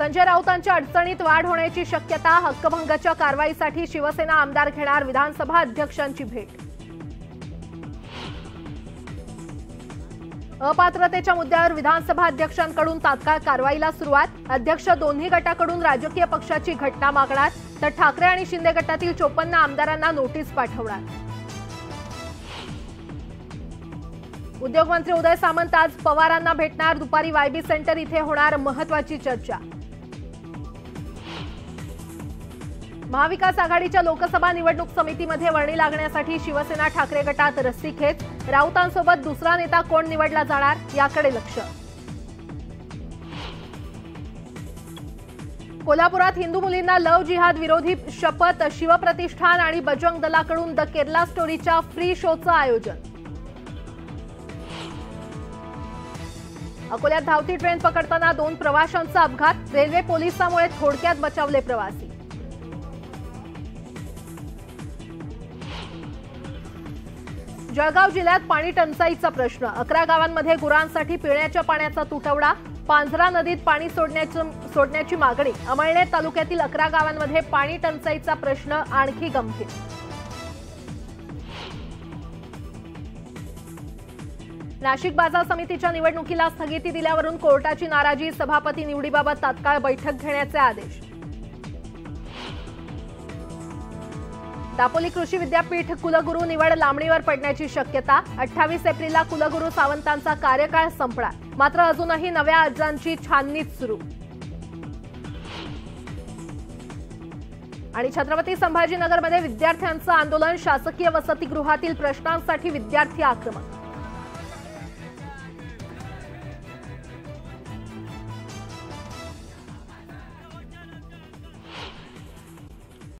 संजय राऊतांच्या अडचणीत वाढ होण्याची शक्यता। हक्कभंगाच्या कारवाईसाठी शिवसेना आमदार घेणार विधानसभा अध्यक्षांची भेट। अपात्रतेच्या मुद्द्यावर विधानसभा अध्यक्षांकडून तात्काळ कारवाईला सुरुवात। अध्यक्ष दोन्ही गटाकडून राजकीय पक्षाची घटना मागणार, तर ठाकरे आणि शिंदे गटातील 54 आमदारांना नोटीस पाठवणार। उद्योगमंत्री उदय सामंत आज पवारांना भेटणार। दुपारी वायबी सेंटर इथे होणार महत्त्वाची चर्चा। महाविकास आघाडीच्या लोकसभा निवडणूक समितीमध्ये वर्णी लागण्यासाठी शिवसेना ठाकरे गटात रस्सीखेच। राऊतांसोबत दुसरा नेता कोण निवडला जाणार याकडे लक्ष। कोल्हापुरात हिंदू मुलींना लव्ह जिहाद विरोधी शपथ। शिवप्रतिष्ठान आणि बजरंग दलाकडून द केरला स्टोरीच्या फ्री शोचं आयोजन। अकोल्यात धावती ट्रेन पकडताना 2 प्रवाशांचा अपघात। रेल्वे पोलिसांमुळे थोडक्यात बचावले प्रवासी। जळगाव जिल्ह्यात पाणी टंचाईचा प्रश्न। 11 गावांमध्ये गुरांसाठी पिण्याच्या पाण्याचा तुटवडा। पांझरा नदीत पाणी सोडण्याची मागणी। अमळनेर तालुक्यातील 11 गावांमध्ये पाणी टंचाईचा प्रश्न आणखी गंभीर। नाशिक बाजार समितीच्या निवडणुकीला स्थगिती दिल्यावरून कोर्टाची नाराजी। सभापती निवडीबाबत तात्काळ बैठक घेण्याचे आदेश। दापोली कृषी विद्यापीठ कुलगुरू निवड लांबणीवर पडण्याची शक्यता। 28 एप्रिलला कुलगुरू सावंतांचा कार्यकाळ संपणार, मात्र अजूनही नव्या अर्जांची छाननीच सुरू। आणि छत्रपती संभाजीनगरमध्ये विद्यार्थ्यांचं आंदोलन। शासकीय वसतिगृहातील प्रश्नांसाठी विद्यार्थी आक्रमक।